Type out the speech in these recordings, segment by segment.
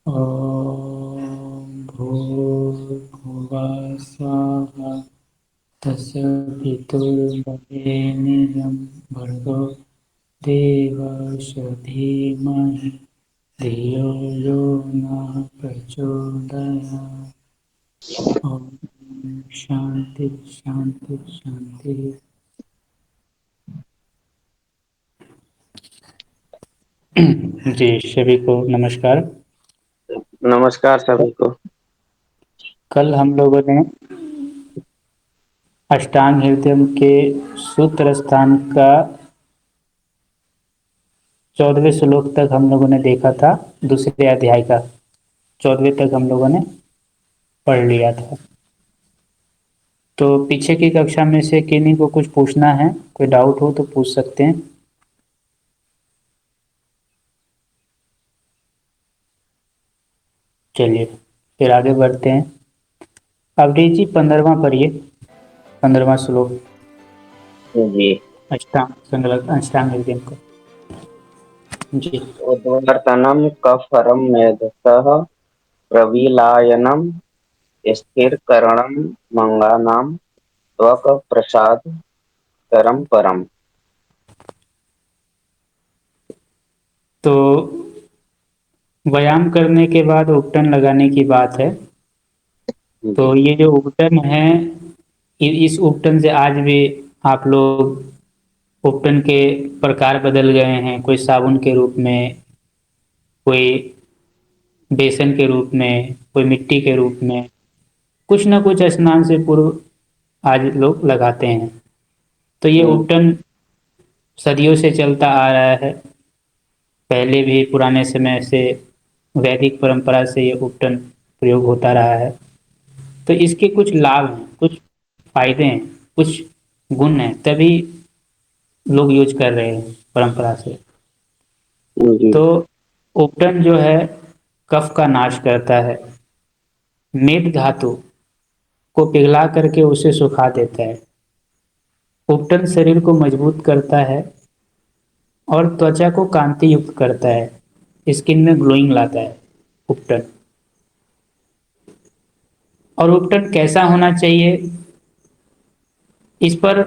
ॐ भूर्भुवः स्वः तस्य पितुर्वरेण्यं भर्गो देवस्य धीमहि धियो यो नः प्रचोदयात्। ॐ शान्ति शान्ति शान्ति। जी सभी को नमस्कार। नमस्कार सभी को। कल हम लोगों ने अष्टांग हृदय के सूत्र स्थान का 14वें श्लोक तक हम लोगों ने देखा था। दूसरे अध्याय का 14वें तक हम लोगों ने पढ़ लिया था। तो पीछे की कक्षा में से किन्हीं को कुछ पूछना है, कोई डाउट हो तो पूछ सकते हैं। चलिए फिर आगे बढ़ते हैं। अवधि जी 15वां पढ़िए, 15वां श्लोक जी। अष्टांग हृदय को। जी। उद्वर्तनम कफरम मेधसः प्रविलायनम स्थिरकरणम मंगानाम त्वक प्रसाद करम परम। तो व्यायाम करने के बाद उपटन लगाने की बात है। तो जी। ये जो उपटन है, इस उपटन से आज भी आप लोग उपटन के प्रकार बदल गए हैं। कोई साबुन के रूप में, कोई बेसन के रूप में, कोई मिट्टी के रूप में, कुछ न कुछ स्नान से पूर्व आज लोग लगाते हैं। तो ये हम्म। उपटन सदियों से चलता आ रहा है। पहले भी पुराने समय से वैदिक परंपरा से ये उपटन प्रयोग होता रहा है। तो इसके कुछ लाभ हैं, कुछ फायदे हैं, कुछ गुण हैं, तभी लोग यूज कर रहे हैं परंपरा से। जी। तो उपटन जो है कफ का नाश करता है। मेद धातु को पिघला करके उसे सुखा देता है। उपटन शरीर को मजबूत करता है और त्वचा को कांति युक्त करता है। स्किन में ग्लोइंग लाता है उपटन। और उपटन कैसा होना चाहिए, इस पर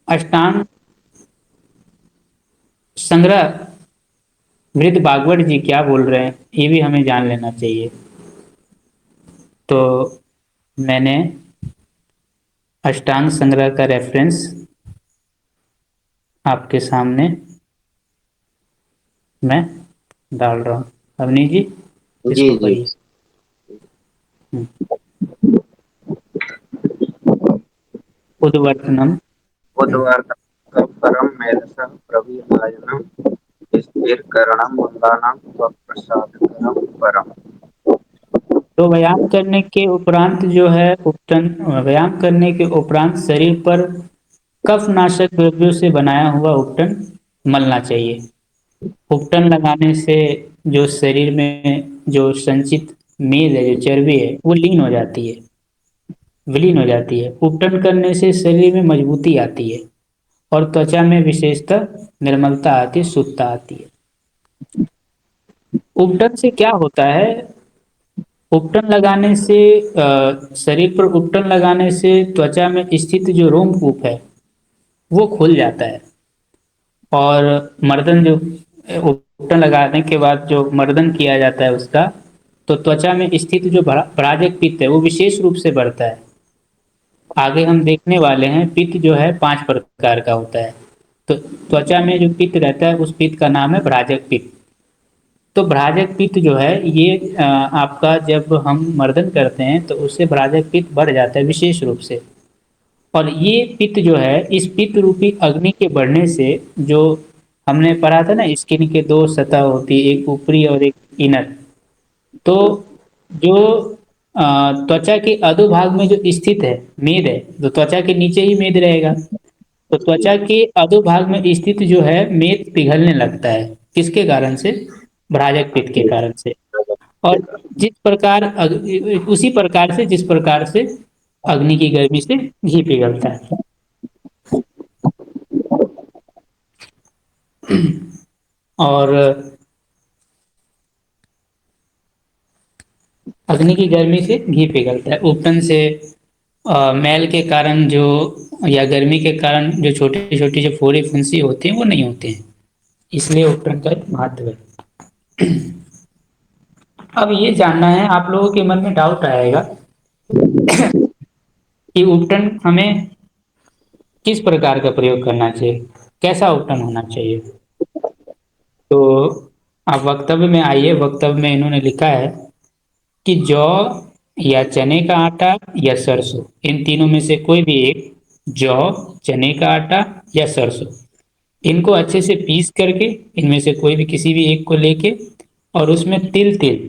अष्टांग संग्रह वृद्ध भागवत जी क्या बोल रहे हैं, ये भी हमें जान लेना चाहिए। तो मैंने अष्टांग संग्रह का रेफरेंस आपके सामने मैं डाल रहा हूँ। अवनी जी जी। इसको जी। पढ़िए। हम्म। उद्वर्तनम उद्वर्तनम कफरम मेधसः प्रविलायनम स्थिरकरणम मंगानाम त्वक प्रसाद करम परम। तो व्यायाम करने के उपरांत जो है उपटन, व्यायाम करने के उपरांत शरीर पर कफ नाशक द्रव्यों से बनाया हुआ उपटन मलना चाहिए। उपटन लगाने से जो शरीर में जो संचित मेद है, जो चर्बी है, वो लीन हो जाती है, विलीन हो जाती है। उपटन करने से शरीर में मजबूती आती है और त्वचा में विशेषतः निर्मलता आती है, शुद्धता आती है। उपटन से क्या होता है, उपटन लगाने से शरीर पर उपटन लगाने से त्वचा में स्थित जो रोमकूप है वो खुल जाता है। और मर्दन जो उपटन लगाने के बाद जो मर्दन किया जाता है उसका, तो त्वचा में स्थित जो पराजक पित्त है वो विशेष रूप से बढ़ता है। आगे हम देखने वाले हैं, पित्त जो है 5 प्रकार का होता है। तो त्वचा में जो पित्त रहता है उस पित्त का नाम है भ्राजक पित्त। तो भ्राजक पित्त जो है ये आपका जब हम मर्दन करते हैं तो उससे भ्राजक पित्त बढ़ जाता है विशेष रूप से। और ये पित्त जो है, इस पित्त रूपी अग्नि के बढ़ने से, जो हमने पढ़ा था ना, स्किन के 2 सतह होती है, एक ऊपरी और एक इनर। तो जो त्वचा के अधोभाग में जो स्थित है मेद है, तो त्वचा के नीचे ही मेद रहेगा। तो त्वचा के अधोभाग में स्थित जो है मेद पिघलने लगता है। किसके कारण से? भ्राजक पित्त के कारण से। और जिस प्रकार उसी प्रकार से जिस प्रकार से अग्नि की गर्मी से घी पिघलता है। और अग्नि की गर्मी से घी पिघलता है। उपटन से मैल के कारण जो, या गर्मी के कारण जो छोटी छोटी जो फोड़ी फुंसी होती हैं वो नहीं होती हैं, इसलिए उपटन का एक महत्व है। अब ये जानना है, आप लोगों के मन में डाउट आएगा कि उपटन हमें किस प्रकार का प्रयोग करना चाहिए, कैसा उपटन होना चाहिए। तो आप वक्तव्य में आइए, वक्तव्य में इन्होंने लिखा है कि जौ या चने का आटा या सरसों, इन तीनों में से कोई भी एक, जौ, चने का आटा या सरसों, इनको अच्छे से पीस करके, इनमें से कोई भी किसी भी एक को लेके, और उसमें तिल तेल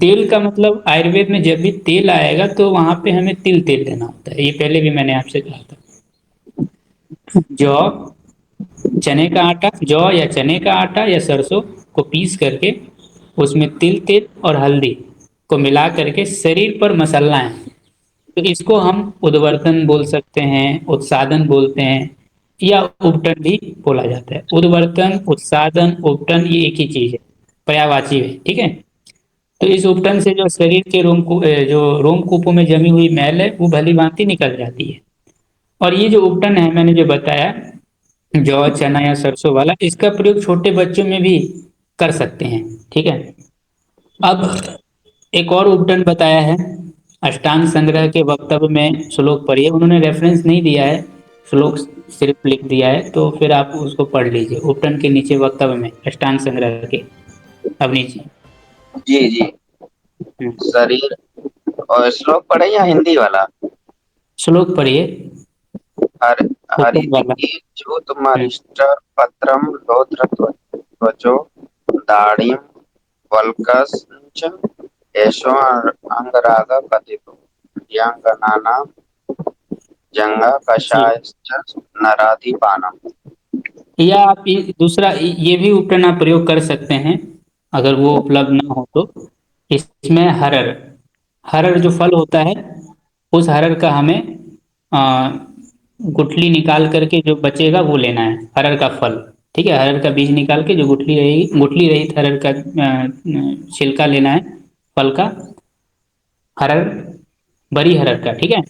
तेल का मतलब आयुर्वेद में जब भी तेल आएगा तो वहां पे हमें तिल तेल लेना होता है, ये पहले भी मैंने आपसे कहा था। जौ, चने का आटा, जौ या चने का आटा या सरसों को पीस करके उसमें तिल तेल और हल्दी को मिला करके शरीर पर मसलना है। तो इसको हम उद्वर्तन बोल सकते हैं, उत्सादन बोलते हैं, या उपटन भी बोला जाता है। उद्वर्तन, उत्सादन, उपटन ये एक ही चीज है, पर्यायवाची है, ठीक है। तो इस उपटन से जो शरीर के जो रोमकूपों में जमी हुई मैल है वो भली भांति निकल जाती है। और ये जो उपटन है मैंने जो बताया, जौ चना या सरसों वाला, इसका प्रयोग छोटे बच्चों में भी कर सकते हैं, ठीक है। अब एक और उपटन बताया है, अष्टांग संग्रह के वक्तव्य में श्लोक पढ़िए, उन्होंने रेफरेंस नहीं दिया है, श्लोक सिर्फ लिख दिया है, तो फिर आप उसको पढ़ लीजिए उपटन के नीचे वक्तव्य में अष्टांग संग्रह के। अब नीचे जी जी। शरीर, और श्लोक पढ़े या हिंदी वाला? श्लोक पढ़िए, हर उपटन वाला। हरिदिकी ज्योतमरिष्ट पत्रम रौद्र त्वचो दाढ़िं वल्कंश्च एषो अंगराग कथितो यज्ञांगनानां जंग जी, कषायश्च नराधिपानम्। या आप दूसरा ये भी उपटन आप प्रयोग कर सकते हैं, अगर वो उपलब्ध ना हो तो। इसमें हरर, हरर जो फल होता है, उस हरर का हमें आ, गुठली निकाल करके जो बचेगा वो लेना है, हरर का फल, ठीक है। हरर का बीज निकाल के जो गुठली रहेगी, गुठली रहित हरर का छिलका लेना है, फल का, हरर, बड़ी हरर का, ठीक है।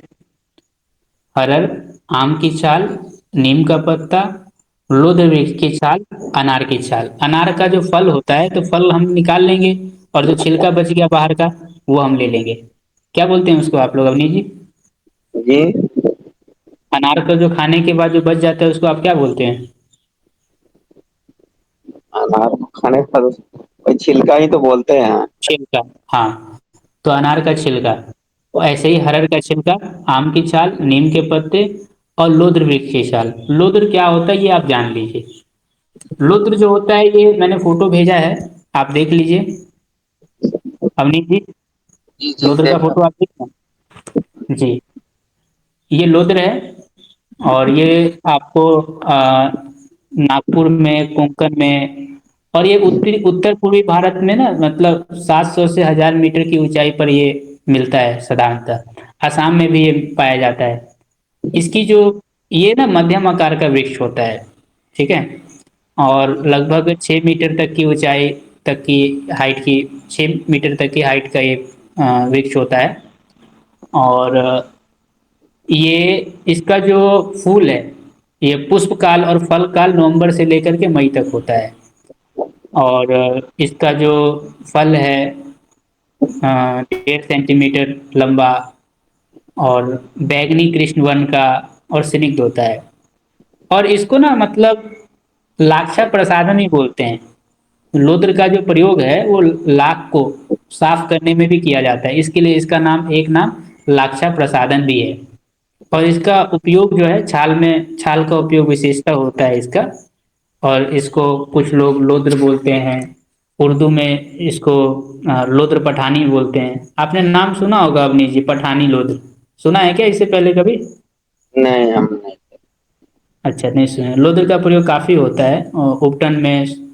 हरर, आम की छाल, नीम का पत्ता, लोध वृक्ष की छाल, अनार की छाल। अनार का जो फल होता है तो फल हम निकाल लेंगे, और जो छिलका बच गया बाहर का वो हम ले लेंगे। क्या बोलते हैं उसको आप लोग, अवनी जी? जी। अनार का जो खाने के बाद जो बच जाता है उसको आप क्या बोलते हैं? अनार को खाने पर वही छिलका ही तो बोलते हैं। छिलका, हाँ। तो अनार का छिलका, और ऐसे ही हरर का छिलका, आम की छाल, नीम के पत्ते, और लोद्र वृक्ष की छाल। लोद्र क्या होता है ये आप जान लीजिए। लोद्र जो होता है, ये मैंने फोटो भेजा है, आप देख लीजिए अवनीत जी, जी जी, लोद्र का देखा। फोटो आप देख रहे हैं? जी, ये लोद्र है। और ये आपको नागपुर में, कोंकण में, और ये उत्तरी उत्तर पूर्वी भारत में ना, मतलब 700 से 1000 मीटर की ऊंचाई पर ये मिलता है साधारणतः। असम में भी ये पाया जाता है। इसकी जो, ये ना मध्यम आकार का वृक्ष होता है, ठीक है। और लगभग 6 मीटर तक की ऊंचाई तक की हाइट की, 6 मीटर तक की हाइट का ये वृक्ष होता है। और ये, इसका जो फूल है, ये पुष्प काल और फल काल नवंबर से लेकर के मई तक होता है। और इसका जो फल है 1.5 सेंटीमीटर लंबा, और बैगनी कृष्ण वर्ण का, और स्निग्ध होता है। और इसको ना मतलब लाक्षा प्रसादन ही बोलते हैं। लोद्र का जो प्रयोग है वो लाख को साफ करने में भी किया जाता है, इसके लिए इसका नाम, एक नाम लाक्षा प्रसादन भी है। और इसका उपयोग जो है छाल में, छाल का उपयोग विशेषता होता है इसका। और इसको कुछ लोग लोद्र बोलते हैं, उर्दू में इसको लोद्र पठानी बोलते हैं। आपने नाम सुना होगा अवनी जी, पठानी लोद्र, सुना है क्या इससे पहले कभी? नहीं, हम नहीं। अच्छा, नहीं सुना। लोद्र का प्रयोग काफी होता है उपटन में,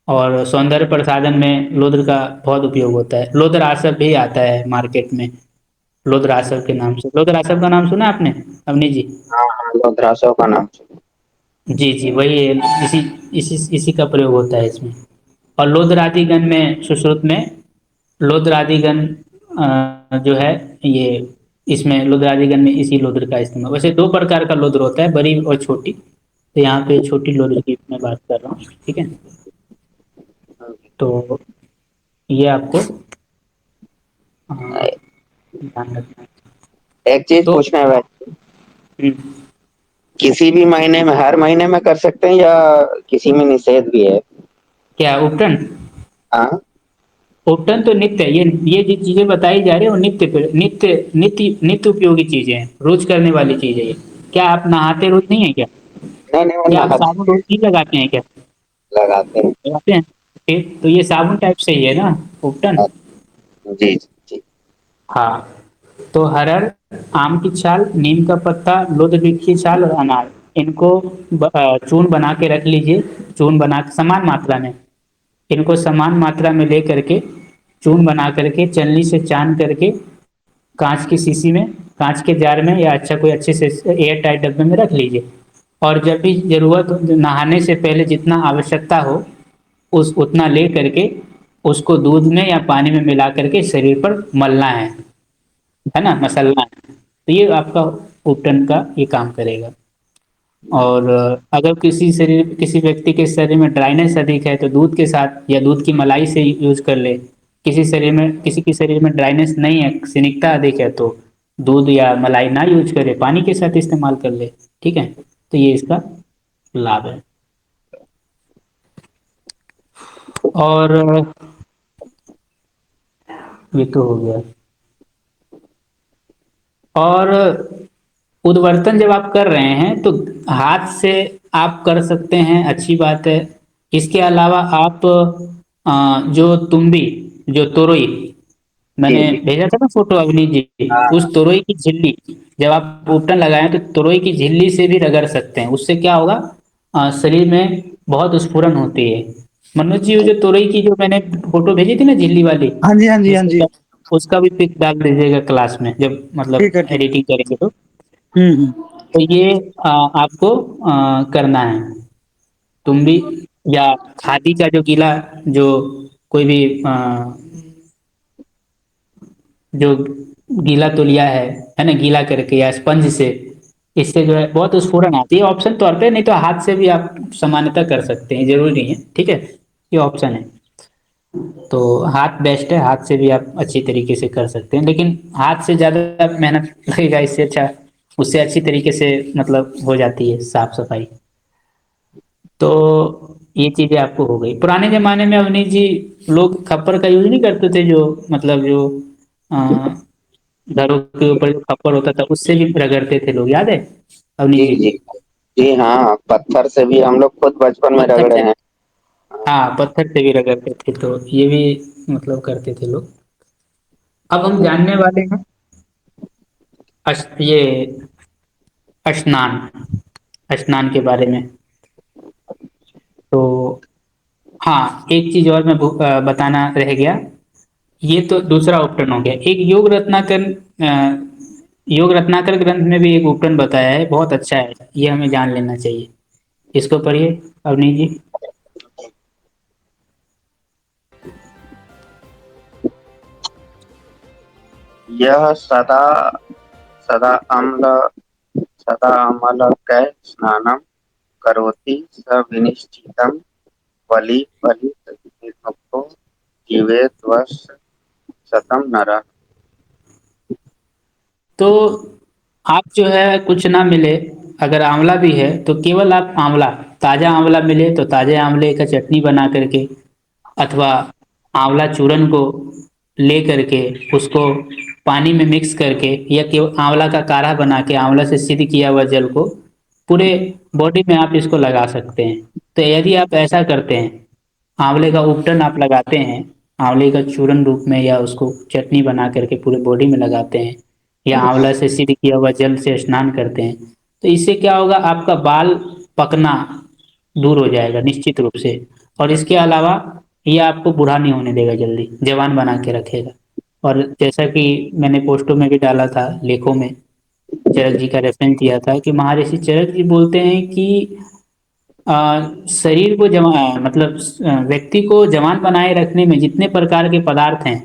और सौंदर्य प्रसाधन में लोद्र का बहुत उपयोग होता है। लोद्र आसव भी आता है मार्केट में, लोद्र आसव के नाम से। लोद्र आसव का नाम सुना आपने अवनी जी? हाँ हाँ, लोद्रासव का नाम सुना। जी जी, वही है, इसी का प्रयोग होता है इसमें। और लोद्र आदि गण में, सुश्रुत में लोद्र आदि गण जो है ये इसमें लोदराजीगण में इसी लोदर का इस्तेमाल, वैसे दो प्रकार का लोदर होता है, बड़ी और छोटी। तो यहाँ पे छोटी लोदर की मैं बात कर रहा हूँ, ठीक है। तो ये आपको ध्यान रखना है। एक चीज तो पूछना है भाई, हम्म, किसी भी महीने में, हर महीने में कर सकते हैं या किसी में निषेध भी है? क्या उपटन? हाँ उपटन तो नित्य है, ये जो चीजें बताई जा रही है वो नित्य नित्य नित्य नित्य उपयोगी चीजें हैं, रोज करने वाली चीजें है। क्या आप नहाते रोज नहीं है क्या? नहीं नहीं, वो क्या आप नहाते साबुन रोज नहीं लगाते हैं क्या? लगाते हैं। लगाते हैं, फिर तो ये साबुन टाइप से ही है ना, उपटन। जी जी जी। हाँ, तो हरड़, आम की छाल, नीम का पत्ता, लोध वृक्ष की छाल और अनार, इनको चूर्ण बना के रख लीजिए। चूर्ण बना के समान मात्रा में, इनको समान मात्रा में ले करके चूर्ण बना करके चलनी से छान करके कांच की शीशी में, कांच के जार में या अच्छा कोई अच्छे से एयर टाइट डब्बे में रख लीजिए। और जब भी जरूरत हो, नहाने से पहले जितना आवश्यकता हो उस उतना ले करके उसको दूध में या पानी में मिला करके शरीर पर मलना है ना, मसलना है। तो ये आपका उपटन का ये काम करेगा। और अगर किसी व्यक्ति के शरीर में ड्राइनेस अधिक है तो दूध के साथ या दूध की मलाई से यूज कर ले। किसी के शरीर में ड्राइनेस नहीं है, सिनिकता अधिक है, तो दूध या मलाई ना यूज करे, पानी के साथ इस्तेमाल कर ले, ठीक है। तो ये इसका लाभ है। और ये तो हो गया। और उद्वर्तन जब आप कर रहे हैं तो हाथ से आप कर सकते हैं, अच्छी बात है। इसके अलावा आप जो तुम्बी, जो तोरई जी मैंने जी। भेजा था ना फोटो अवनीत जी, हाँ उस तोरई की झिल्ली जब आप उपटन लगाएं तो तोरई की झिल्ली से भी रगड़ सकते हैं। उससे क्या होगा, शरीर में बहुत स्फुरन होती है। मनोज जी, वो जो तोरई की जो मैंने फोटो भेजी थी ना झिल्ली वाली, हाँ जी, हाँ जी, हाँ जी। उसका उसका भी पिक डाल दीजिएगा क्लास में जब मतलब ठीक है, ठीक है। एडिटिंग करेंगे तो। हम्म। तो ये आपको करना है। तुम भी, या खादी का जो गीला, जो कोई भी जो गीला तौलिया है ना, गीला करके या स्पंज से, इससे जो है बहुत स्फुरन आती है, ऑप्शन तौर पे। नहीं तो हाथ से भी आप सामान्यतः कर सकते हैं, जरूरी नहीं है, ठीक है। ये ऑप्शन है। तो हाथ बेस्ट है, हाथ से भी आप अच्छी तरीके से कर सकते हैं, लेकिन हाथ से ज़्यादा मेहनत लगेगा, इससे अच्छा उससे अच्छी तरीके से मतलब हो जाती है साफ सफाई। तो ये चीजें आपको हो गई। पुराने जमाने में अवनीश जी लोग खप्पर का यूज नहीं करते थे, जो मतलब जो अ, घरों के ऊपर जो खप्पर होता था उससे भी रगड़ते थे लोग, याद है अवनीश जी जी? जी। जी हाँ, पत्थर से भी हम लोग खुद बचपन में पत्थर रगड़े से, हैं। हाँ पत्थर से भी रगड़ते थे, तो ये भी मतलब करते थे लोग। अब हम जानने वाले हैं ये स्नान, स्नान के बारे में। तो हाँ, एक चीज और मैं बताना रह गया। ये तो दूसरा उपटन हो गया। एक योग रत्नाकर ग्रंथ में भी एक उपटन बताया है, बहुत अच्छा है, ये हमें जान लेना चाहिए। इसको पढ़िए अवनीश जी। यह सदा सदा अम्ल सदा अमल कै स्नानम करोति स विनिश्चितम बलि बलि विमुक्तो जीवेत वर्ष शतम नरः। तो आप जो है कुछ ना मिले, अगर आंवला भी है तो केवल आप आंवला, ताजा आंवला मिले तो ताजे आंवले का चटनी बना करके, अथवा आंवला चूरन को ले करके उसको पानी में मिक्स करके, या केवल आंवला का काढ़ा बना के आंवला से सिद्ध किया हुआ जल को पूरे बॉडी में आप इसको लगा सकते हैं। तो यदि आप ऐसा करते हैं, आंवले का उपटन आप लगाते हैं, आंवले का चूरन रूप में या उसको चटनी बना करके पूरे बॉडी में लगाते हैं, या आंवला से सिद्ध किया हुआ जल से स्नान करते हैं, तो इससे क्या होगा, आपका बाल पकना दूर हो जाएगा निश्चित रूप से। और इसके अलावा ये आपको बूढ़ा नहीं होने देगा, जल्दी जवान बना के रखेगा। और जैसा कि मैंने पोस्टों में भी डाला था, लेखों में चरक जी का रेफरेंस दिया था कि महर्षि चरक जी बोलते हैं कि शरीर को मतलब व्यक्ति को जवान बनाए रखने में जितने प्रकार के पदार्थ हैं,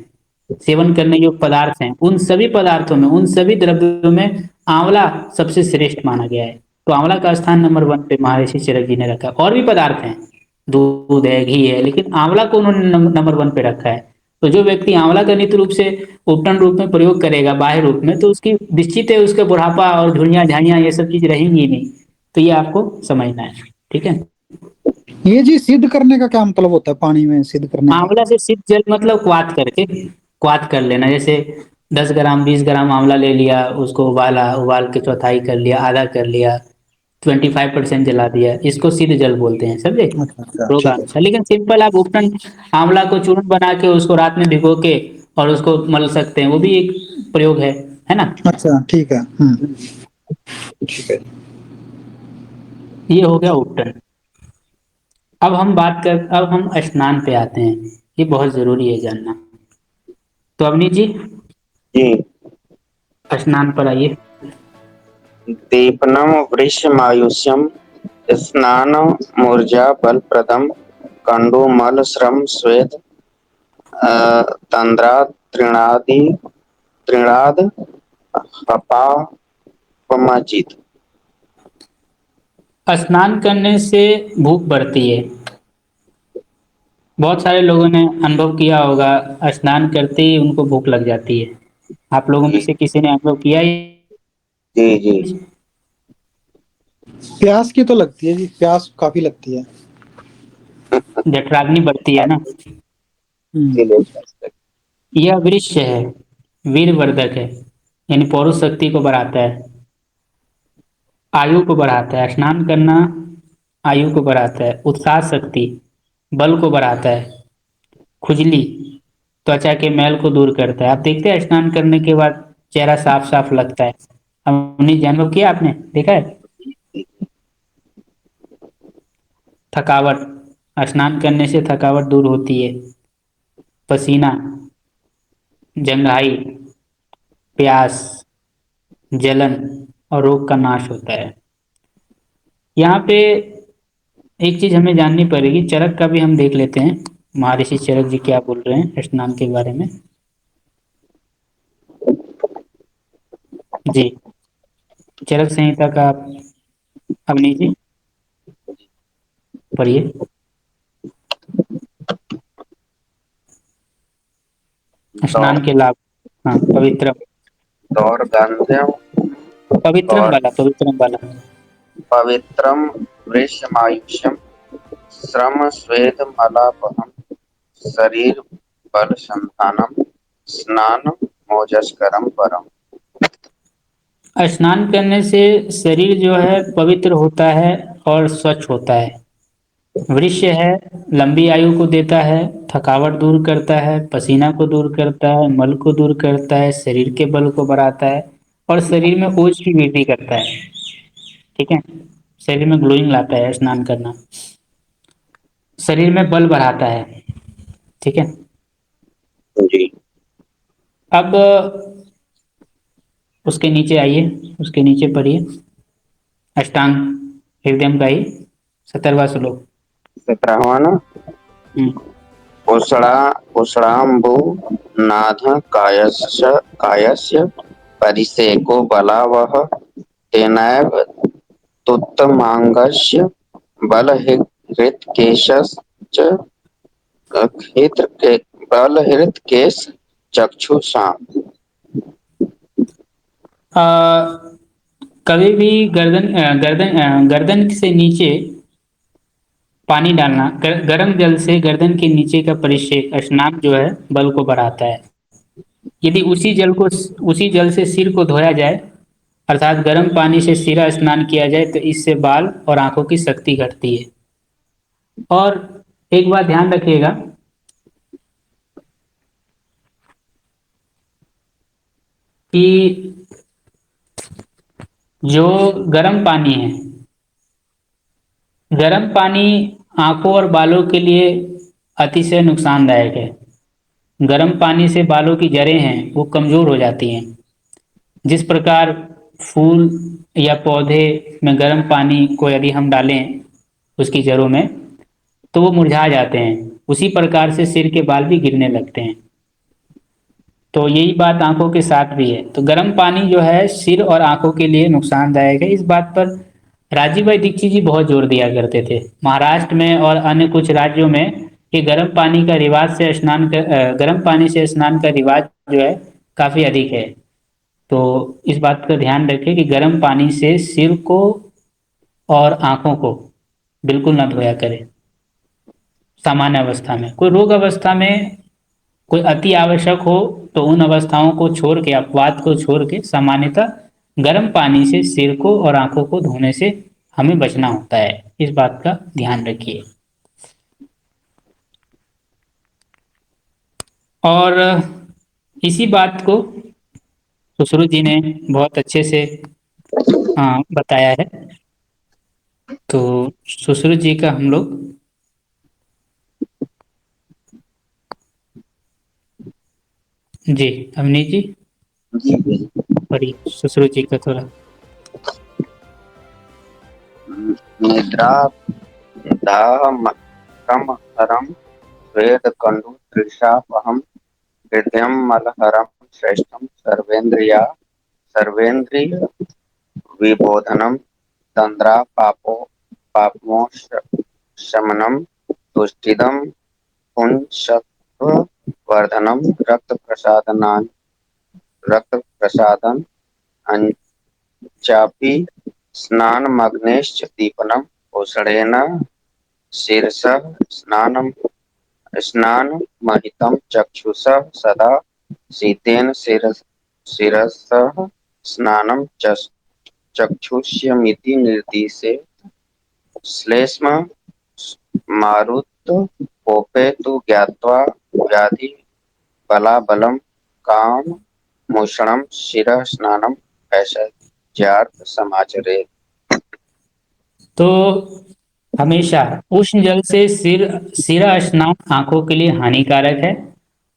सेवन करने योग्य पदार्थ हैं, उन सभी पदार्थों में, उन सभी द्रव्यों में आंवला सबसे श्रेष्ठ माना गया है। तो आंवला का स्थान नंबर 1 पे महर्षि चरक जी ने रखा है। और भी पदार्थ हैं, दूध है, घी है, लेकिन आंवला को उन्होंने नंबर 1 पे रखा है। तो जो व्यक्ति आंवला का नित्य रूप से उपटन रूप में प्रयोग करेगा, बाह्य रूप में, तो उसकी निश्चित है उसका बुढ़ापा और झुर्रियां झाइयां ये सब चीज रहेंगी ही नहीं। तो ये आपको समझना है, ठीक है। ये जी सिद्ध करने का क्या मतलब होता है, पानी में सिद्ध करने का? आंवला से सिद्ध जल मतलब क्वाथ करके, क्वाथ कर लेना। जैसे 10 ग्राम 20 ग्राम आंवला ले लिया, उसको उबाला, उबाल के चौथाई कर लिया, आधा कर लिया, 25% जला दिया, इसको सिद्ध जल बोलते हैं, समझे। अच्छा अच्छा, ठीक है। रोगानुसार। लेकिन सिंपल आप उपटन आंवला को चूर्ण बना के उसको रात में भिगो के और उसको मल सकते हैं, वो भी एक प्रयोग है ना। अच्छा ठीक है। ठीक है। ये हो गया उपटन। अब हम स्नान पे आते हैं। ये बहुत जरूरी है जानना। तो अवनी जी, जी। स्नान पर आइए। दीपनम वृषमायुष्यम स्नानमूर्जा बलप्रदम कंडूमल श्रम स्वेद तंद्रा तृणादि तृणाद हपापमाचित। स्नान करने से भूख बढ़ती है। बहुत सारे लोगों ने अनुभव किया होगा, स्नान करते ही उनको भूख लग जाती है। आप लोगों में जी से किसी ने अनुभव किया है? जी जी। प्यास की तो लगती है जी, प्यास काफी लगती है। जठराग्नि बढ़ती है ना। हम्म। इसीलिए यह वृक्ष है, वीरवर्धक है, यानी पौरुष शक्ति को बढ़ाता है, आयु को बढ़ाता है। स्नान करना आयु को बढ़ाता है, उत्साह शक्ति, बल को बढ़ाता है, खुजली, त्वचा के मैल को दूर करता है। आप देखते हैं स्नान करने के बाद चेहरा साफ साफ लगता है। हमने अनुभव किया, आपने देखा है। थकावट, स्नान करने से थकावट दूर होती है। पसीना, जंघाई, प्यास, जलन और रोग का नाश होता है। यहाँ पे एक चीज हमें जाननी पड़ेगी, चरक का भी हम देख लेते हैं। महर्षि चरक जी क्या बोल रहे हैं स्नान के बारे में। जी, चरक संहिता का आप अवनी जी पढ़िए। दौड़ स्नान के लाभ। हाँ, पवित्रम। दौड़ गंध्यम पवित्रम दौड़ वाला, पवित्रम वाला। पवित्रम वृषमायुष्यम श्रम स्वेद मलापहम शरीर बल संधानम स्नान मोजस्करम परम। स्नान करने से शरीर जो है पवित्र होता है और स्वच्छ होता है। वृक्ष है, लंबी आयु को देता है, थकावट दूर करता है, पसीना को दूर करता है, मल को दूर करता है, शरीर के बल को बढ़ाता है और शरीर में ओज की वृद्धि करता है, ठीक है। शरीर में ग्लोइंग लाता है स्नान करना। शरीर में बल बढ़ाता है, ठीक है। जी। अब उसके नीचे आइए, उसके नीचे पढ़िए अष्टांग हृदय का ही 17वां श्लोक। 17वां। हम्म। उषणा उषणाम्बु नाथ कायस्य परिसेको बलावह तेनैव तुत्तमांगस्य बलहृत्केशश्च क्षेत्र बलहृत्केश चक्षुषाम्। अ, कभी भी गर्दन से नीचे पानी डालना, गर्म जल से गर्दन के नीचे का परिषेक स्नान जो है बल को बढ़ाता है। यदि उसी जल से सिर को धोया जाए, अर्थात गर्म पानी से सिरा स्नान किया जाए, तो इससे बाल और आंखों की शक्ति घटती है। और एक बात ध्यान रखिएगा कि जो गर्म पानी है, गर्म पानी आंखों और बालों के लिए अतिशय नुकसानदायक है। गर्म पानी से बालों की जड़ें हैं वो कमजोर हो जाती हैं। जिस प्रकार फूल या पौधे में गर्म पानी को यदि हम डालें उसकी जड़ों में, तो वो मुरझा जाते हैं, उसी प्रकार से सिर के बाल भी गिरने लगते हैं। तो यही बात आंखों के साथ भी है। तो गर्म पानी जो है सिर और आंखों के लिए नुकसानदायक है। इस बात पर राजीव भाई दीक्षित जी बहुत जोर दिया करते थे। महाराष्ट्र में और अन्य कुछ राज्यों में ये गर्म पानी का रिवाज से गर्म पानी से स्नान का रिवाज जो है काफी अधिक है। तो इस बात का ध्यान रखें कि गर्म पानी से सिर को और आंखों को बिल्कुल ना धोया करें सामान्य अवस्था में। कोई रोग अवस्था में कोई अति आवश्यक हो तो उन अवस्थाओं को छोड़ के, अपवाद को छोड़ के सामान्यतः गर्म पानी से सिर को और आंखों को धोने से हमें बचना होता है। इस बात का ध्यान रखिए। और इसी बात को सुश्रुत जी ने बहुत अच्छे से बताया है। तो सुश्रुत जी का हम लोग जी अवनीत जी जी जी। पढ़िए सुश्रुत जी का थोड़ा। निद्रा दाहमकम हरम स्वेद कंडु तृषापहम हृदयम मलहरम श्रेष्ठम सर्वेन्द्रिय विबोधनम तंद्रा पापमोक्षमनम तुष्टिदम पुंसत्ववर्धनम रक्त प्रसादन अंचापि स्नानमग्नेश्च दीपनम उषणेन शिरसः स्नानमहितं चक्षुषः सदा शीतेन शिरसः स्नानं चक्षुष्यमिति निर्दिशे श्लेष्म मारुतकोपे तु ज्ञात्वा व्याधि बलाबलं काममोषणं शिरः स्नानम् ऐश्वर्यार्थ समाचरेत्। तो हमेशा उष्ण जल से सिरा स्नान आंखों के लिए हानिकारक है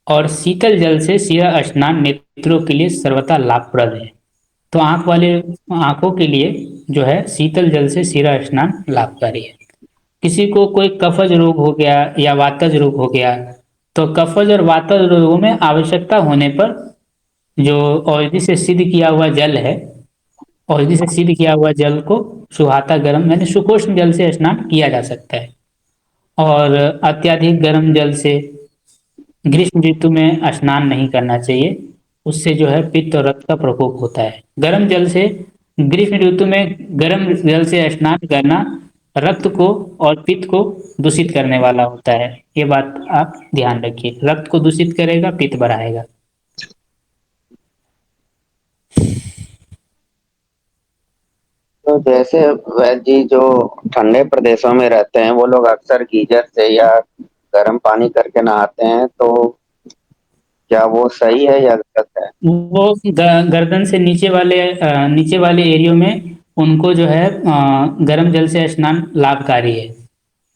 और शीतल जल से सिरा स्नान नेत्रों के लिए सर्वथा लाभप्रद है। तो आंखों के लिए जो है शीतल जल से सिरा स्नान लाभकारी है। किसी को कोई कफज रोग हो गया या वातज रोग हो गया तो कफज और वातज रोगों में आवश्यकता होने पर जो औषधि से सिद्ध किया हुआ जल है, औषधि से सिद्ध किया हुआ जल को सुहाता गर्म यानी सुखोष्ण जल से स्नान किया जा सकता है। और अत्यधिक गर्म जल से ग्रीष्म ऋतु में स्नान नहीं करना चाहिए। उससे जो है पित्त और रक्त का प्रकोप होता है। गर्म जल से ग्रीष्म ऋतु में गर्म जल से स्नान करना रक्त को और पित्त को दूषित करने वाला होता है। ये बात आप ध्यान रखिए। रक्त को दूषित करेगा, पित्त बढ़ाएगा। तो जैसे वैद्य जी जो ठंडे प्रदेशों में रहते हैं वो लोग अक्सर गीजर से या गर्म पानी करके नहाते हैं, तो क्या वो सही है या गलत है? वो गर्दन से नीचे वाले एरियो में उनको जो है गर्म जल से स्नान लाभकारी है।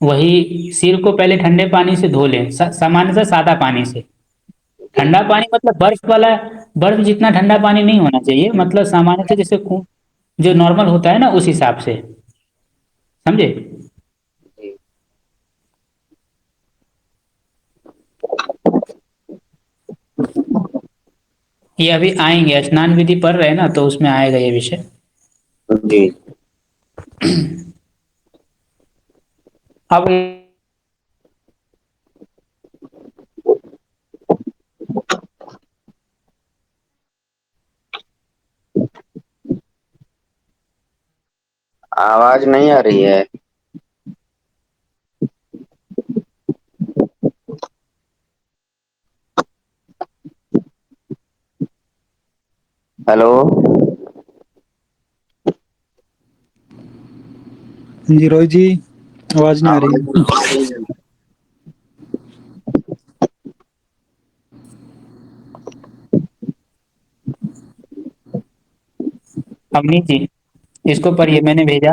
वही सिर को पहले ठंडे पानी से धो लें, सामान्यतः सादा पानी से। ठंडा पानी मतलब बर्फ वाला, बर्फ जितना ठंडा पानी नहीं होना चाहिए, मतलब सामान्यतः जैसे जो नॉर्मल होता है ना उस हिसाब से, समझे। जी। ये अभी आएंगे, स्नान विधि पढ़ रहे हैं ना तो उसमें आएगा ये विषय। जी। अब आवाज नहीं आ रही है। हेलो। जी रोहित जी, आवाज नहीं आ रही है। आवाज अवनीत जी इसको पढ़िए, मैंने भेजा।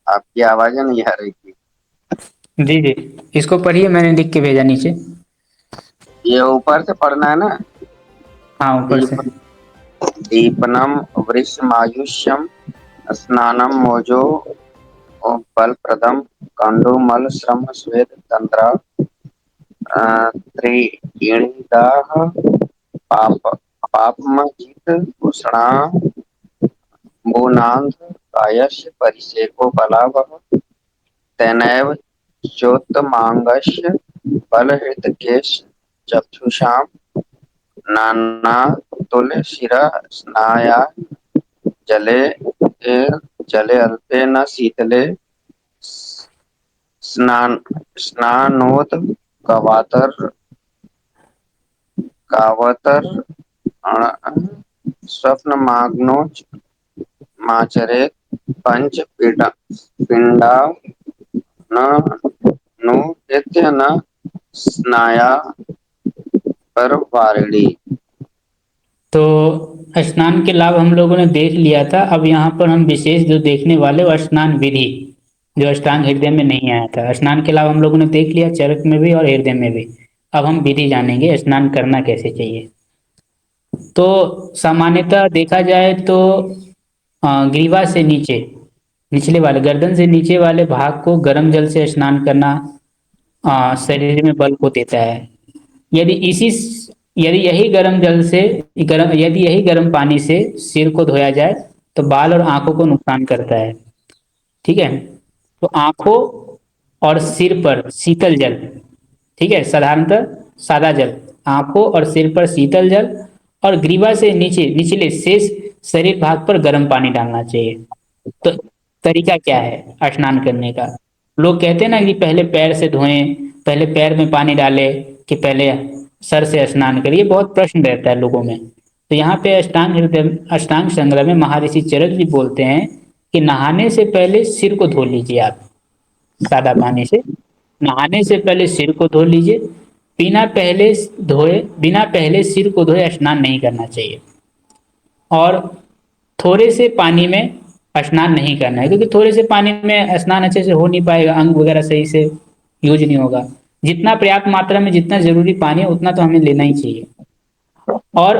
आपकी आवाजें नहीं आ रही थी। जी जी, इसको पढ़िए, मैंने लिख के भेजा नीचे। ये ऊपर से पढ़ना है ना। हाँ ऊपर से। दीप दीपनम वृषमायुष्यम स्नानम मोजो बलप्रदम कंडुमल श्रम स्वेद तंत्रा त्रीणिदाः पाप पापमजित उष्णा भूनान्ध कायस्य परिसेको बलावः तेनैव चोत्तमाङ्गस्य बलहृतकेश चक्षुषां नानातुलशिरा स्नाया जले जले अल्पे न शीतले स्नान स्नानोद कवातर कावतर स्वप्नमाग्नोच माचरेत पंच पिंडा न नु नित्य न स्नाया पर वारिणी। तो स्नान के लाभ हम लोगों ने देख लिया था। अब यहाँ पर हम विशेष जो देखने वाले वो स्नान विधि, जो अष्टांग हृदय में नहीं आया था। स्नान के लाभ हम लोगों ने देख लिया, चरक में भी और हृदय में भी। अब हम विधि जानेंगे स्नान करना कैसे चाहिए। तो सामान्यतः देखा जाए तो ग्रीवा से नीचे, निचले वाले गर्दन से नीचे वाले भाग को गर्म जल से स्नान करना शरीर में बल को देता है। यदि इसी यदि यही गर्म जल से यदि यही गर्म पानी से सिर को धोया जाए तो बाल और आंखों को नुकसान करता है। ठीक है, तो आंखों और सिर पर शीतल जल, ठीक है, साधारणतः सादा जल, आंखों और सिर पर शीतल जल और ग्रीवा से नीचे निचले शेष शरीर भाग पर गर्म पानी डालना चाहिए। तो तरीका क्या है स्नान करने का? लोग कहते हैं ना कि पहले पैर से धोएं, पहले पैर में पानी डालें कि पहले सर से स्नान करिए, बहुत प्रश्न रहता है लोगों में। तो यहाँ पे अष्टांग संग्रह में महर्षि चरक जी बोलते हैं कि नहाने से पहले सिर को धो लीजिए आप सादा पानी से। नहाने से पहले सिर को धो लीजिए। बिना पहले सिर को धोए स्नान नहीं करना चाहिए। और थोड़े से पानी में स्नान नहीं करना है, क्योंकि थोड़े से पानी में स्नान अच्छे से हो नहीं पाएगा, अंग वगैरह सही से यूज नहीं होगा। जितना पर्याप्त मात्रा में जितना जरूरी पानी है उतना तो हमें लेना ही चाहिए। और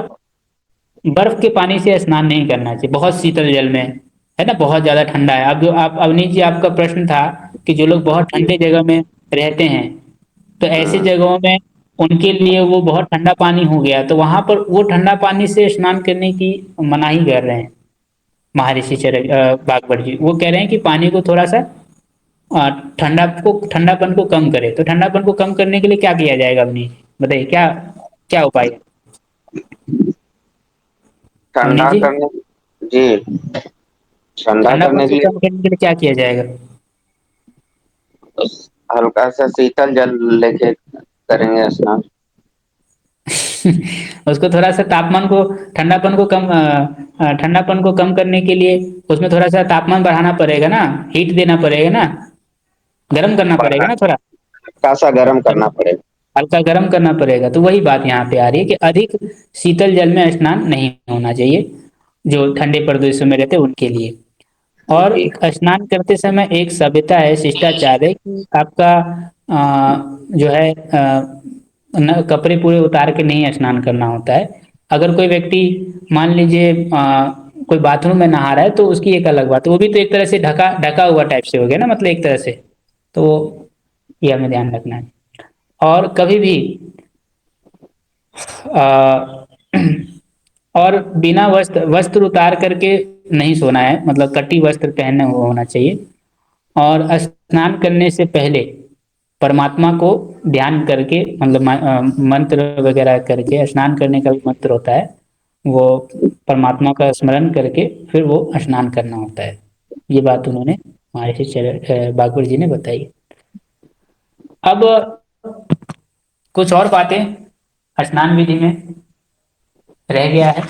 बर्फ के पानी से स्नान नहीं करना चाहिए, बहुत शीतल जल में, है ना, बहुत ज्यादा ठंडा है। अब जो आप अवनीत जी, आपका प्रश्न था कि जो लोग बहुत ठंडे जगह में रहते हैं, तो ऐसे जगहों में उनके लिए वो बहुत ठंडा पानी हो गया, तो वहां पर वो ठंडा पानी से स्नान करने की मनाही कर रहे हैं महर्षि चरक बागवट जी। वो कह रहे हैं कि पानी को थोड़ा सा ठंडापन को कम करे। तो ठंडापन को कम करने के लिए क्या किया जाएगा अवनीत जी, बताइए क्या क्या उपाय है? अवनीत ठंडा जी, करने जी, ठंडा ठंडापन करने को के कम करने के लिए क्या किया जाएगा? लिए हल्का सा शीतल जल लेके करेंगे स्नान। उसको थोड़ा सा तापमान को, ठंडापन को कम करने के लिए उसमें थोड़ा सा तापमान बढ़ाना पड़ेगा ना, हीट देना पड़ेगा ना, गर्म करना पड़ेगा ना थोड़ा, हल्का सा गर्म करना पड़ेगा। हल्का गर्म करना पड़ेगा। तो वही बात यहाँ पे आ रही है कि अधिक शीतल जल में स्नान नहीं होना चाहिए जो ठंडे प्रदेशों में रहते हैं उनके लिए। और जी स्नान करते समय एक सभ्यता है, शिष्टाचार है कि आपका जो है कपड़े पूरे उतार के नहीं स्नान करना होता है। अगर कोई व्यक्ति मान लीजिए कोई बाथरूम में नहा रहा है तो उसकी एक अलग बात है, वो भी तो एक तरह से ढका ढका हुआ टाइप से हो गया ना, मतलब एक तरह से। तो ये हमें ध्यान रखना है। और कभी भी अ, और बिना वस्त्र उतार करके नहीं सोना है, मतलब कटी वस्त्र पहने हुआ होना चाहिए। और स्नान करने से पहले परमात्मा को ध्यान करके, मतलब मंत्र वगैरह करके, स्नान करने का भी मंत्र होता है, वो परमात्मा का स्मरण करके फिर वो स्नान करना होता है। ये बात उन्होंने महर्षि बागवट जी ने बताई। अब कुछ और बातें स्नान विधि में रह गया है,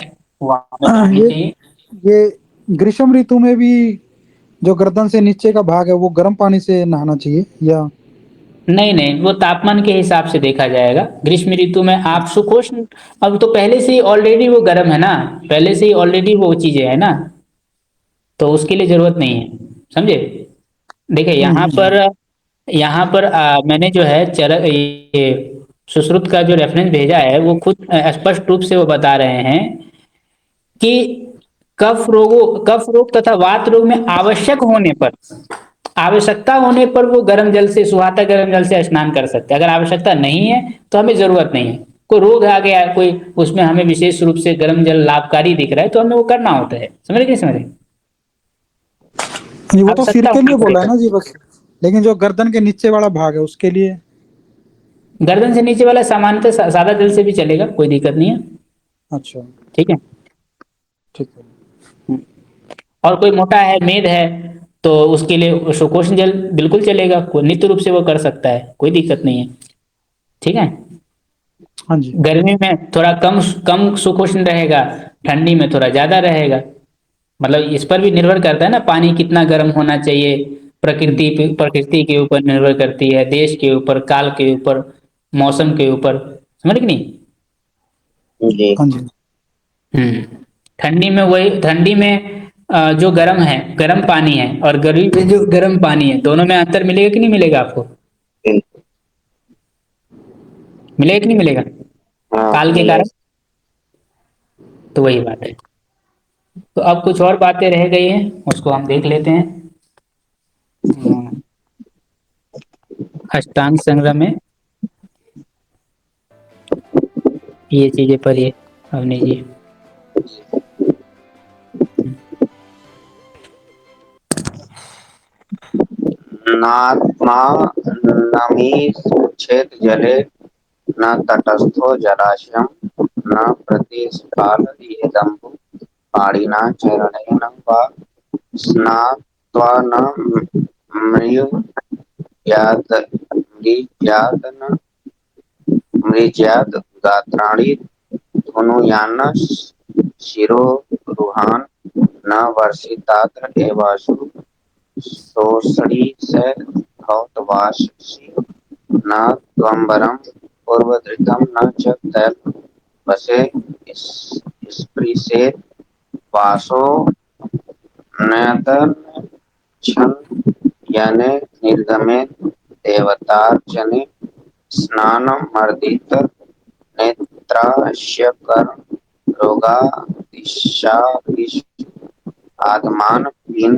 वो हमें जाननी ये चाहिए। ये ग्रीष्म ऋतु में भी जो गर्दन से नीचे का भाग है वो गर्म पानी से नहाना चाहिए या? नहीं नहीं, वो तापमान के हिसाब से देखा जाएगा। ग्रीष्म ऋतु में आप सुखोष्ण, अब तो पहले से ही ऑलरेडी वो गर्म है ना, पहले से ही ऑलरेडी वो चीजें है ना, तो उसके लिए जरूरत नहीं है, समझे। देखिए यहाँ पर मैंने जो है ये सुश्रुत का जो रेफरेंस भेजा है वो खुद स्पष्ट रूप से वो बता रहे हैं कि कफ रोग तथा वात रोग में आवश्यक होने पर आवश्यकता होने पर वो गर्म जल से, सुहाता गर्म जल से स्नान कर सकते हैं। अगर आवश्यकता नहीं है तो हमें जरूरत नहीं है। कोई रोग आ गया, कोई उसमें हमें विशेष रूप से गर्म जल लाभकारी दिख रहा है तो हमें वो करना होता है। समझ रहे कि नहीं समझ रहे? ये वो तो सिर आवश्यकता के होने लिए पर ही बोला है ना करना। जी बस, लेकिन जो गर्दन के नीचे वाला भाग है उसके लिए। गर्दन से नीचे वाला सामान्यतः सादा जल से भी चलेगा, कोई दिक्कत नहीं है। अच्छा, ठीक है। ठीक है। और कोई मोटा है, मेद है, तो उसके लिए सुकोष्ण जल बिल्कुल चलेगा, नित्य रूप से वो कर सकता है, कोई दिक्कत नहीं है। ठीक है। हाँ जी। गर्मी में थोड़ा कम कम सुकोष्ण रहेगा, ठंडी में थोड़ा ज्यादा रहेगा। मतलब इस पर भी निर्भर करता है ना, पानी कितना गर्म होना चाहिए। हम्म, प्रकृति के ऊपर निर्भर करती है, देश के ऊपर, काल के ऊपर, मौसम के ऊपर। समझ कि नहीं? जी। हाँ जी। ठंडी में वही, ठंडी में जो गर्म है, गर्म पानी है, और गर्मी में जो गर्म पानी है, दोनों में अंतर मिलेगा कि नहीं मिलेगा आपको? बिल्कुल। मिलेगा कि नहीं मिलेगा? हाँ काल के मिले। कारण। तो वही बात है। तो अब कुछ और बातें रह गई हैं, उसको हम देख लेते हैं। अष्टांग संग्रह में ये चीजें पढ़िए अवनी जी। नात्मा नमीक्षेत जले न तटस्थो जलाशयम् न प्रतिस्फालयेदम्बु पाणिना चरणेन वा स्नात्वा न मृयात् न मृज्यात् गात्राणि धुनुयान्न शिरोरुहान् न वर्षितात्र एवासु शोषणी से भवतवासी न त्वम्बरम पूर्वधृतम न च तैल वसे स्पृशेत वासो नयतन छन यने निर्गमे देवतार्चने स्नानमर्दित नेत्रास्य कर रोगादिशादिषु आगमान पीन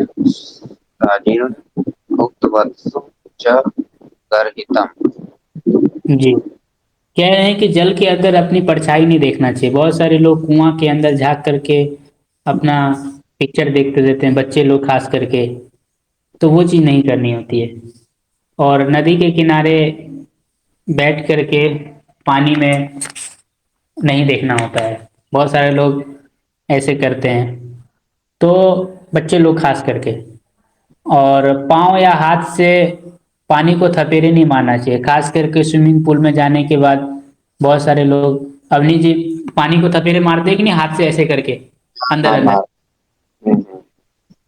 साजीर्ण भुक्तवत्सु च गर्हितम्। जी। कह रहे हैं कि जल के अंदर अपनी परछाई नहीं देखना चाहिए। बहुत सारे लोग कुआं के अंदर झांक करके अपना पिक्चर देखते रहते हैं, बच्चे लोग खास करके। तो वो चीज़ नहीं करनी होती है। और नदी के किनारे बैठ करके पानी में नहीं देखना होता है। बहुत सारे लोग ऐसे करते हैं। तो बच्चे लोग खास करके, और पाँव या हाथ से पानी को थपेरे नहीं मारना चाहिए, खास करके स्विमिंग पूल में जाने के बाद। बहुत सारे लोग, अवनी जी, पानी को थपेरे मारते हैं कि नहीं, हाथ से ऐसे करके अंदर हाँ अंदर।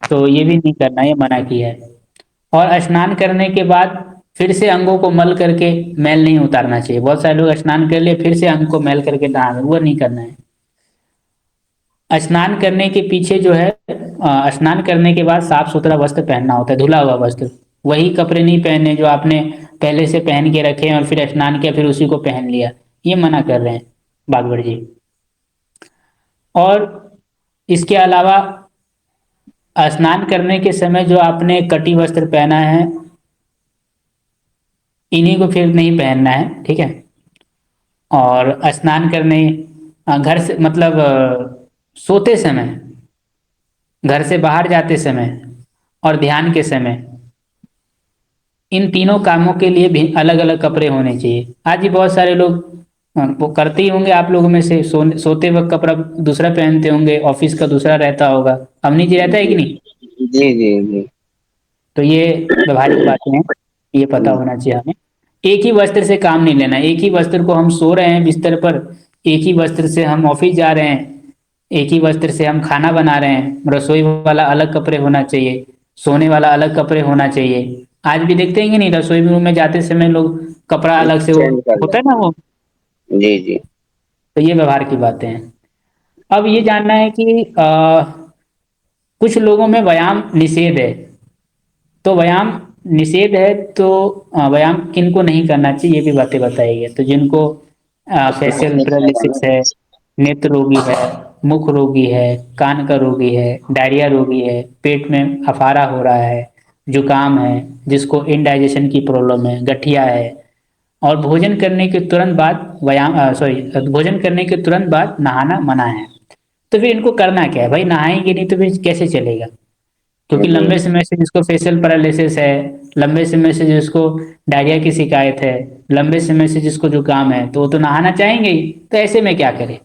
तो ये भी नहीं करना, ये मना किया है। और स्नान करने के बाद फिर से अंगों को मल करके मैल नहीं उतारना चाहिए। बहुत सारे लोग स्नान कर लिए फिर से अंग को मैल करके नहा, वो नहीं करना है। स्नान करने के पीछे जो है, स्नान करने के बाद साफ सुथरा वस्त्र पहनना होता है, धुला हुआ वस्त्र। वही कपड़े नहीं पहने जो आपने पहले से पहन के रखे हैं और फिर स्नान किया फिर उसी को पहन लिया। ये मना कर रहे हैं बागवड़ जी। और इसके अलावा स्नान करने के समय जो आपने कटी वस्त्र पहना है, इन्हीं को फिर नहीं पहनना है। ठीक है। और स्नान करने, घर से मतलब सोते समय, घर से बाहर जाते समय, और ध्यान के समय, इन तीनों कामों के लिए भी अलग अलग कपड़े होने चाहिए। आज भी बहुत सारे लोग वो करते ही होंगे, आप लोगों में से सोते वक्त कपड़ा दूसरा पहनते होंगे, ऑफिस का दूसरा रहता होगा। अवनी जी, रहता है कि नहीं? जी जी जी। तो ये व्यवहारिक बातें हैं, ये पता होना चाहिए हमें। एक ही वस्त्र से काम नहीं लेना। एक ही वस्त्र को हम सो रहे हैं बिस्तर पर, एक ही वस्त्र से हम ऑफिस जा रहे हैं, एक ही वस्त्र से हम खाना बना रहे हैं। रसोई वाला अलग कपड़े होना चाहिए, सोने वाला अलग कपड़े होना चाहिए। आज भी देखते हैं कि नहीं, रसोई रूम में जाते समय लोग कपड़ा अलग से, वो चेंज कर होता है लेते ना वो। हैं। जी जी। तो ये व्यवहार की बातें हैं। अब ये जानना है कि कुछ लोगों में व्यायाम निषेध है। तो व्यायाम निषेध है तो व्यायाम किनको नहीं करना चाहिए, ये भी बातें बताई है। तो जिनको फेशियल पैरालिसिस है, नेत्र रोगी है, मुख रोगी है, कान का रोगी है, डायरिया रोगी है, पेट में अफारा हो रहा है, जुकाम है, जिसको इनडाइजेशन की प्रॉब्लम है, गठिया है, और भोजन करने के तुरंत बाद भोजन करने के तुरंत बाद नहाना मना है। तो फिर इनको करना क्या है भाई, नहाएंगे नहीं तो फिर कैसे चलेगा? क्योंकि जी। लंबे समय से जिसको फेशियल पैरालिसिस है, लंबे समय से जिसको डायरिया की शिकायत है, लंबे समय से जिसको जुकाम है, तो वो तो नहाना चाहेंगे ही। तो ऐसे में क्या करें?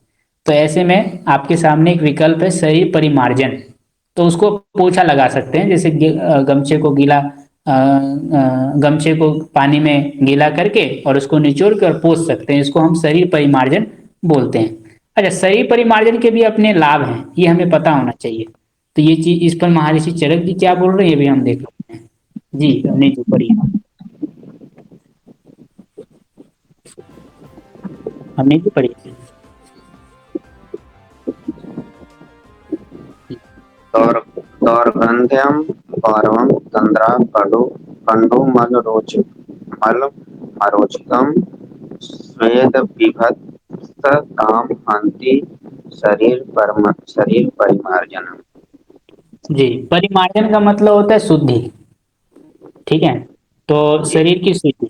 तो ऐसे में आपके सामने एक विकल्प है, शरीर परिमार्जन। तो उसको पोछा लगा सकते हैं, जैसे गमछे को गमछे को पानी में गीला करके और उसको निचोड़ कर पोंछ सकते हैं। इसको हम शरीर परिमार्जन बोलते हैं। अच्छा, शरीर परिमार्जन के भी अपने लाभ हैं, ये हमें पता होना चाहिए। तो ये चीज, इस पर महर्षि चरक जी क्या बोल रहे हैं ये भी हम देख लेते हैं। जी अवनीश जी पढ़िए। अवनीश जी पढ़िए। दौर दौर्गन्ध्यम पार्वं तंद्रा कडु कंडु मल मरोचकम स्वेद बिभत्स ताम हन्ति शरीर परिमार्जनम। जी, परिमार्जन का मतलब होता है शुद्धि। ठीक है, तो जी। शरीर की शुद्धि।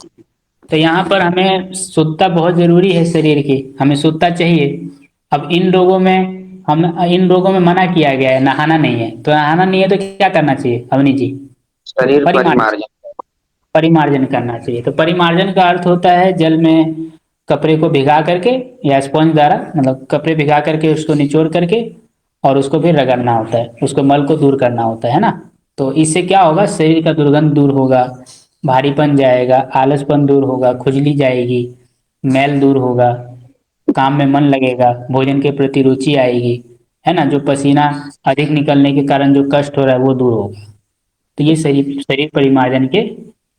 तो यहाँ पर हमें शुद्धता बहुत जरूरी है, शरीर की हमें शुद्धता चाहिए। अब इन रोगों में मना किया गया है, नहाना नहीं है। तो नहाना नहीं है तो क्या करना चाहिए अवनी जी? शरीर परिमार्जन। परिमार्जन। परिमार्जन करना चाहिए। तो परिमार्जन का अर्थ होता है जल में कपड़े को भिगा करके या स्पंज द्वारा, मतलब कपड़े भिगा करके उसको निचोड़ करके और उसको फिर रगड़ना होता है, उसको मल को दूर करना होता है ना। तो इससे क्या होगा, शरीर का दुर्गंध दूर होगा, भारीपन जाएगा, आलसपन दूर होगा, खुजली जाएगी, मैल दूर होगा, काम में मन लगेगा, भोजन के प्रति रुचि आएगी, है ना। जो पसीना अधिक निकलने के कारण जो कष्ट हो रहा है वो दूर होगा। तो ये शरीर शरीर परिमार्जन के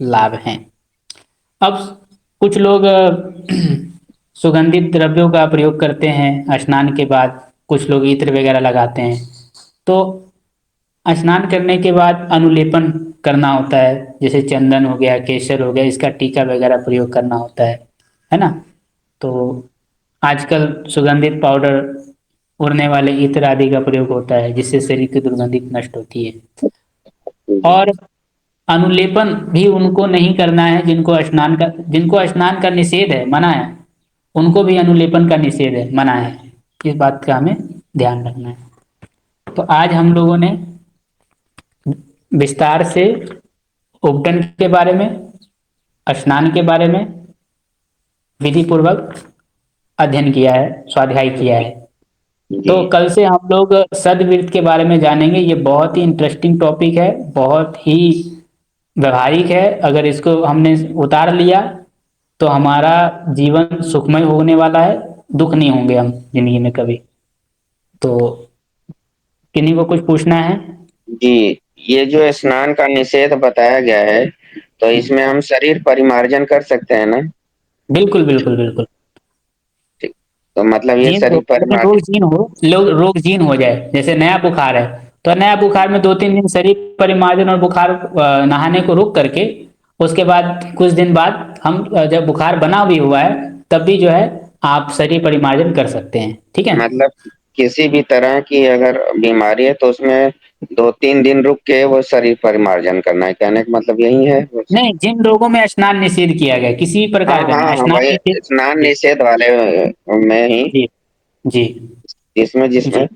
लाभ हैं। अब कुछ लोग सुगंधित द्रव्यों का प्रयोग करते हैं स्नान के बाद। कुछ लोग इत्र वगैरह लगाते हैं। तो स्नान करने के बाद अनुलेपन करना होता है, जैसे चंदन हो गया, केसर हो गया, इसका टीका वगैरह प्रयोग करना होता है ना। तो आजकल सुगंधित पाउडर, उड़ने वाले इत्र आदि का प्रयोग होता है, जिससे शरीर की दुर्गंधी नष्ट होती है। जी। और अनुलेपन भी उनको नहीं करना है जिनको स्नान का निषेध है, मना है। उनको भी अनुलेपन का निषेध है, मना है। इस बात का हमें ध्यान रखना है। तो आज हम लोगों ने विस्तार से उपटन के बारे में, स्नान के बारे में विधि पूर्वक अध्ययन किया है, स्वाध्याय किया है। जी। तो कल से हम लोग सदवृत्त के बारे में जानेंगे। ये बहुत ही इंटरेस्टिंग टॉपिक है, बहुत ही व्यवहारिक है। अगर इसको हमने उतार लिया तो हमारा जीवन सुखमय होने वाला है, दुख नहीं होंगे हम जिंदगी में कभी। तो किन्हीं को कुछ पूछना है? जी, ये जो स्नान का निषेध बताया गया है, तो इसमें हम शरीर परिमार्जन कर सकते हैं ना? बिल्कुल बिल्कुल बिल्कुल। ठीक। तो मतलब ये जीर्ण शरीर लेकिन रोग परिमार्जन। जीर्ण हो, लोग रोग जीर्ण हो जाए। जैसे नया बुखार है, तो नया बुखार में 2-3 दिन शरीर परिमार्जन और बुखार नहाने को रोक करके, उसके बाद कुछ दिन बाद हम जब बुखार बना भी हुआ है तब भी जो है आप शरीर परिमार्जन कर सकते हैं। ठीक है। मतलब किसी भी तरह की अगर बीमारी है तो उसमें 2-3 दिन रुक के वो शरीर परिमार्जन करना है, कहने का मतलब यही है बस। नहीं, जिन रोगों में स्नान निषेध किया गया, किसी भी हाँ प्रकार का हाँ नहीं, हाँ, स्नान वही निषेध। स्नान जी निषेध वाले में ही, जी जी जिसमें जी। जिसमें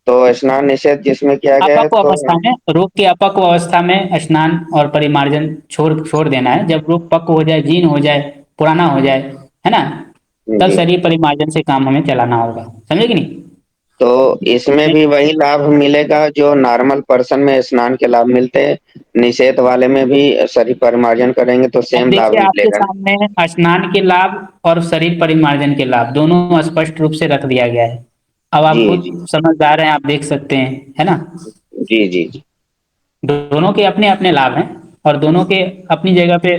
तो स्नान निषेध जिसमें किया गया है अपक्व तो। अवस्था में, रोग के अपक्व अवस्था में स्नान और परिमार्जन छोड़ छोड़ देना है। जब रोग पक्व हो जाए, जीर्ण हो जाए, पुराना हो जाए, है ना, तब जी। शरीर परिमार्जन से काम हमें चलाना होगा। समझे कि नहीं? तो इसमें भी वही लाभ मिलेगा जो नॉर्मल पर्सन में स्नान के लाभ मिलते हैं, निषेध वाले में भी शरीर परिमार्जन करेंगे तो अब सेम लाभ देखिए, आपके मिलेगा ना? सामने स्नान के लाभ और शरीर परिमार्जन के लाभ दोनों स्पष्ट रूप से रख दिया गया है। अब आप जी खुद जी समझदार हैं, आप देख सकते हैं, है ना। जी जी जी। दोनों के अपने अपने लाभ हैं और दोनों के अपनी जगह पे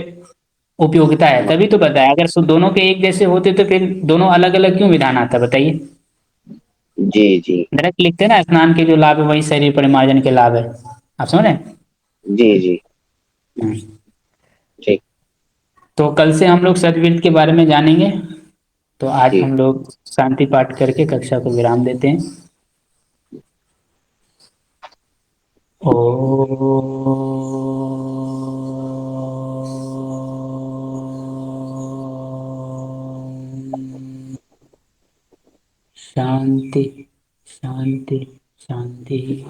उपयोगिता है। तभी तो बताया, अगर दोनों के एक जैसे होते तो फिर दोनों अलग अलग क्यों विधान आता, बताइए। जी जी डायरेक्ट लिखते हैं ना, स्नान के जो लाभ है वही शरीर परिमार्जन के लाभ है। आप समझ रहे हैं? जी जी। हम्म। ठीक। तो कल से हम लोग सदवृत्त के बारे में जानेंगे। तो आज ठीक। हम लोग शांति पाठ करके कक्षा को विराम देते हैं। ओ शांति शांति शांति।